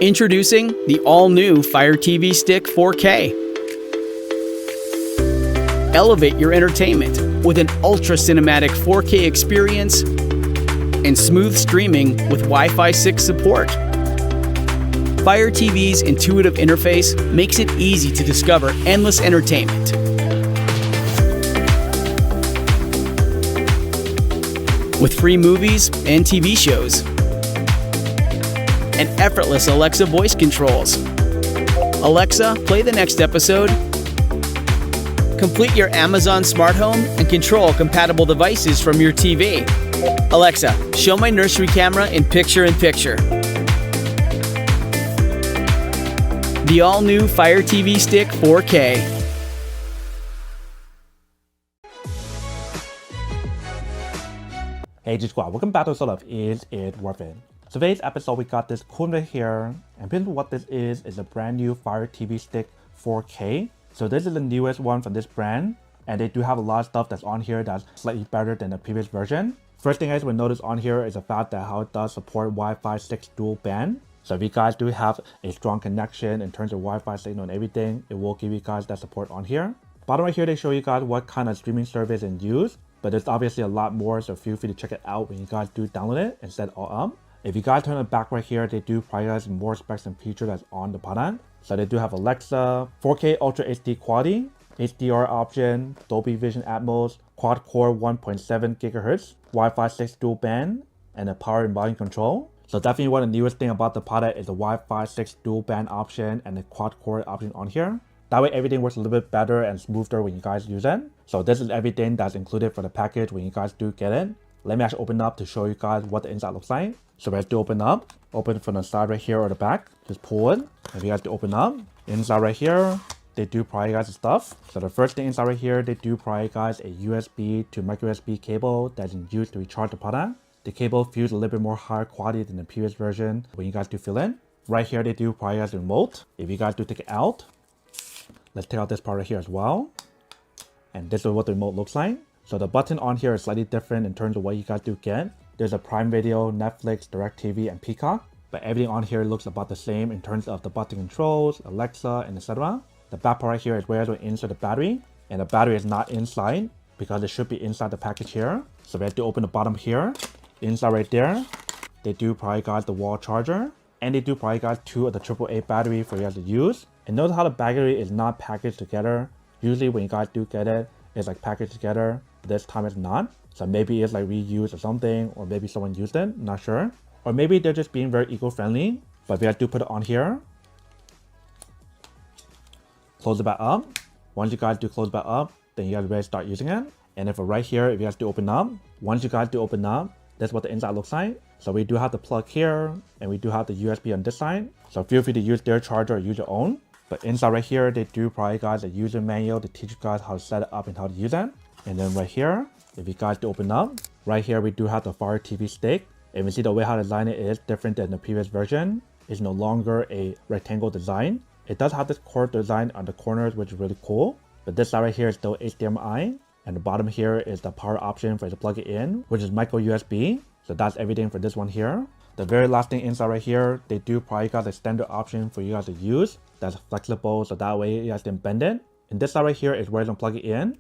Introducing the all-new Fire TV Stick 4K. Elevate your entertainment with an ultra-cinematic 4K experience and smooth streaming with Wi-Fi 6 support. Fire TV's intuitive interface makes it easy to discover endless entertainment. With free movies and TV shows, and effortless Alexa voice controls. Alexa, play the next episode. Complete your Amazon smart home and control compatible devices from your TV. Alexa, show my nursery camera in picture-in-picture. The all-new Fire TV Stick 4K. Hey G Squad, welcome back to sort of Is It Worth It? Today's episode we got this cool right here, and basically what this is a brand new Fire TV Stick 4K. So this is the newest one from this brand, and they do have a lot of stuff that's on here that's slightly better than the previous version. First thing you guys will notice on here is the fact that how it does support Wi-Fi 6 dual band. So if you guys do have a strong connection in terms of Wi-Fi signal and everything, it will give you guys that support on here. Bottom right here, they show you guys what kind of streaming service and use, but there's obviously a lot more, so feel free to check it out when you guys do download it and set it all up. If you guys turn it back right here, they do prioritize more specs and features that's on the product. So they do have Alexa, 4K Ultra HD quality, HDR option, Dolby Vision Atmos, quad-core 1.7 GHz, Wi-Fi 6 dual band, and a power and volume control. So definitely one of the newest thing about the product is the Wi-Fi 6 dual band option and the quad-core option on here. That way everything works a little bit better and smoother when you guys use it. So this is everything that's included for the package when you guys do get it. Let me actually open up to show you guys what the inside looks like. So we have to open up from the side right here or the back, just pull it. If you guys to open up, inside right here, they do provide you guys the stuff. So the first thing inside right here, they do provide you guys a USB to micro USB cable that's used to recharge the product. The cable feels a little bit more higher quality than the previous version when you guys do fill in. Right here, they do provide you guys the remote. If you guys do take it out, let's take out this part right here as well. And this is what the remote looks like. So the button on here is slightly different in terms of what you guys do get. There's a Prime Video, Netflix, DirecTV, and Peacock. But everything on here looks about the same in terms of the button controls, Alexa, and etc. The back part right here is where to insert the battery. And the battery is not inside because it should be inside the package here. So we have to open the bottom here. Inside right there, they do provide guys the wall charger. And they do provide guys 2 of the AAA battery for you guys to use. And notice how the battery is not packaged together. Usually when you guys do get it, it's like packaged together. This time it's not. So maybe it's like reused or something, or maybe someone used it, not sure. Or maybe they're just being very eco-friendly. But we have to put it on here. Close it back up. Once you guys do close it back up, then you guys ready to start using it. And then for right here, if you guys do open up, once you guys do open up, that's what the inside looks like. So we do have the plug here, and we do have the USB on this side. So feel free to use their charger or use your own. But inside right here, they do provide you guys a user manual to teach you guys how to set it up and how to use it. And then right here, if you guys do open up, right here we do have the Fire TV Stick. And we see the way how to design it is different than the previous version. It's no longer a rectangle design. It does have this curved design on the corners, which is really cool. But this side right here is still HDMI. And the bottom here is the power option for you to plug it in, which is micro USB. So that's everything for this one here. The very last thing inside right here, they do provide you guys a standard option for you guys to use. That's flexible, so that way you guys can bend it. And this side right here is where you can plug it in.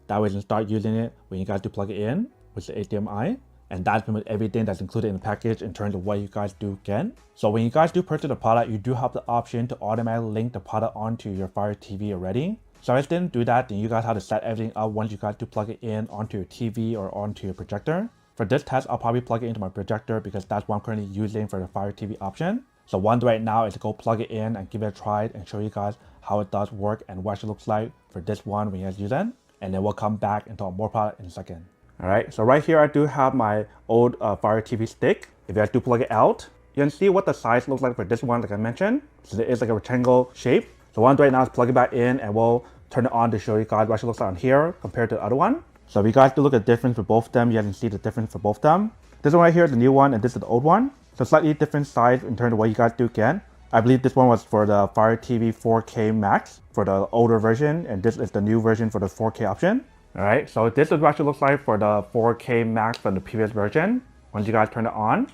That way you can start using it when you guys do plug it in, which is HDMI. And that's pretty much everything that's included in the package in terms of what you guys do get. So when you guys do purchase the product, you do have the option to automatically link the product onto your Fire TV already. So if you didn't do that, then you guys have to set everything up once you guys do plug it in onto your TV or onto your projector. For this test, I'll probably plug it into my projector because that's what I'm currently using for the Fire TV option. So one right now is to go plug it in and give it a try and show you guys how it does work and what it looks like for this one when you guys use it. And then we'll come back and talk more about it in a second. Alright, so right here I do have my old Fire TV stick. If you guys do plug it out, you can see what the size looks like for this one like I mentioned. So it is like a rectangle shape. So one right now is plug it back in and we'll turn it on to show you guys what it looks like on here compared to the other one. So if you guys do look at the difference for both of them, you guys can see the difference for both of them. This one right here is the new one and this is the old one. So slightly different size in terms of what you guys do get. I believe this one was for the Fire TV 4K Max for the older version, and this is the new version for the 4K option. Alright, so this is what it looks like for the 4K Max from the previous version. Once you guys turn it on,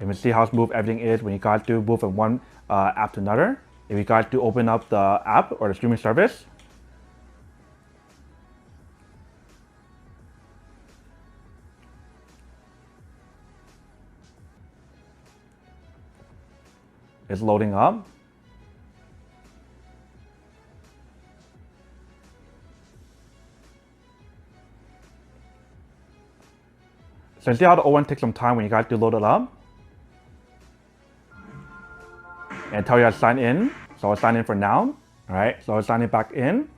You can see how smooth everything is when you guys do move from one app to another. If you guys do open up the app or the streaming service, it's loading up. So you see how the old one takes some time when you guys do load it up. And tell you how to sign in. So I'll sign in for now. Alright, so I'll sign it back in.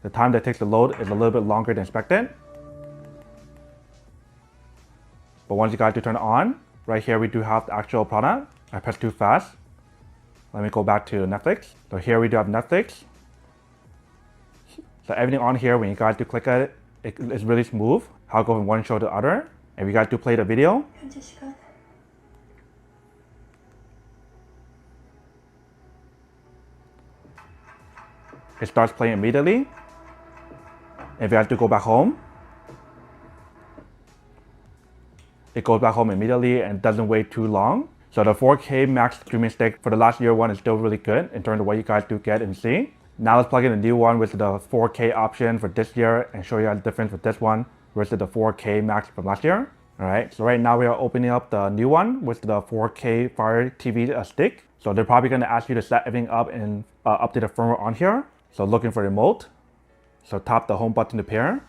The time that it takes to load is a little bit longer than expected. But once you guys do turn it on, right here we do have the actual product. I pressed too fast. Let me go back to Netflix. So here we do have Netflix. So everything on here, when you guys do click at it, it's really smooth. How it goes from one show to the other. And we guys do play the video. It starts playing immediately. If you have to go back home, it goes back home immediately and doesn't wait too long. So the 4K Max streaming stick for the last year one is still really good in terms of what you guys do get and see. Now let's plug in the new one with the 4K option for this year and show you the difference with this one versus the 4K Max from last year. Alright, so right now we are opening up the new one with the 4K Fire TV stick. So they're probably going to ask you to set everything up and update the firmware on here. So looking for the remote. So tap the home button to pair.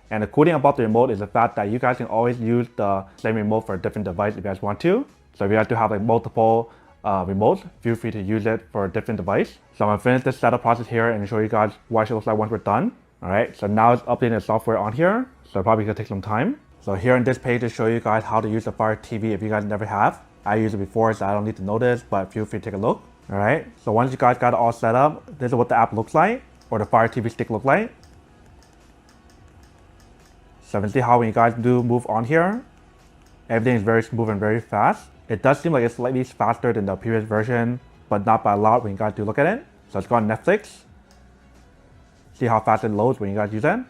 And the cool thing about the remote is the fact that you guys can always use the same remote for a different device if you guys want to. So if you guys do have like multiple remotes, feel free to use it for a different device. So I'm gonna finish this setup process here and show you guys what it should look like once we're done. Alright, so now it's updating the software on here. So probably gonna take some time. So here on this page to show you guys how to use the Fire TV if you guys never have. I used it before, so I don't need to know this, but feel free to take a look. Alright, so once you guys got it all set up, this is what the app looks like, or the Fire TV stick looks like. So you can see how when you guys do move on here, everything is very smooth and very fast. It does seem like it's slightly faster than the previous version, but not by a lot when you guys do look at it. So let's go on Netflix. See how fast it loads when you guys use it.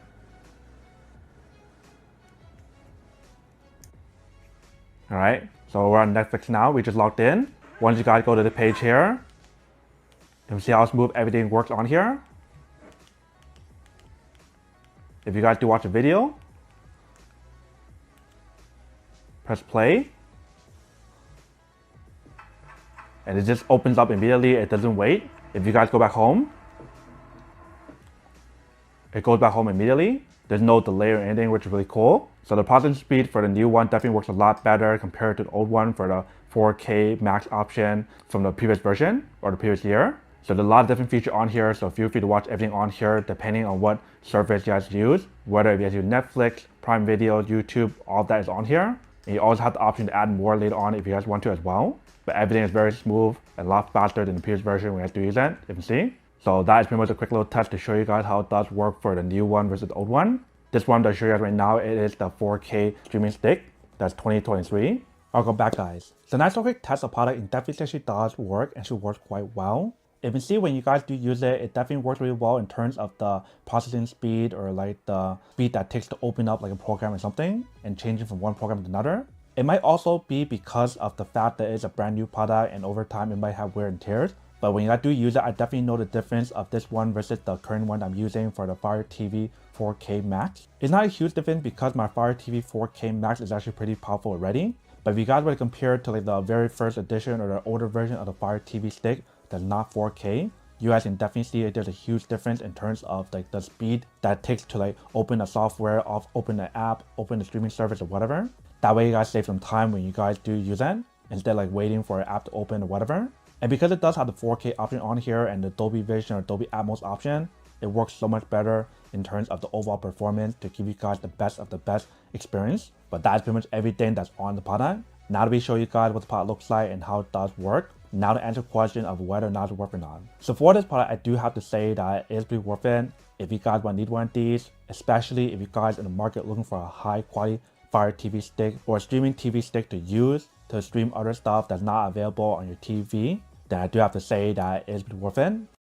Alright, so we're on Netflix now. We just logged in. Once you guys go to the page here, you can see how smooth everything works on here. If you guys do watch a video, press play. And it just opens up immediately. It doesn't wait. If you guys go back home, it goes back home immediately. There's no delay or anything, which is really cool. So the processing speed for the new one definitely works a lot better compared to the old one for the 4K Max option from the previous version or the previous year. So there's a lot of different features on here, so feel free to watch everything on here depending on what service you guys use. Whether if you guys use Netflix, Prime Video, YouTube, all that is on here. And you also have the option to add more later on if you guys want to as well. But everything is very smooth and a lot faster than the previous version when you guys do use it, if you can see. So that is pretty much a quick little test to show you guys how it does work for the new one versus the old one. This one that I show you guys right now, it is the 4K streaming stick. That's 2023. Welcome back, guys. So nice quick test of product, it definitely actually does work and should work quite well. If you see when you guys do use it, it definitely works really well in terms of the processing speed or like the speed that takes to open up like a program or something and changing from one program to another. It might also be because of the fact that it's a brand new product and over time it might have wear and tears. But when you guys do use it, I definitely know the difference of this one versus the current one I'm using for the Fire TV 4K Max. It's not a huge difference because my Fire TV 4K Max is actually pretty powerful already. But if you guys were to compare it to like the very first edition or the older version of the Fire TV stick that's not 4K, you guys can definitely see there's a huge difference in terms of like the speed that it takes to like open a software, open an app, open the streaming service or whatever. That way you guys save some time when you guys do use it instead of like waiting for an app to open or whatever. And because it does have the 4K option on here and the Dolby Vision or Dolby Atmos option, it works so much better in terms of the overall performance to give you guys the best of the best experience. But that's pretty much everything that's on the product. Now that we show you guys what the product looks like and how it does work, now to answer the question of whether or not it's worth or not. So for this product, I do have to say that it is pretty worth it. If you guys need one of these, especially if you guys in the market looking for a high quality Fire TV stick or a streaming TV stick to use to stream other stuff that's not available on your TV, then I do have to say that it's worth it.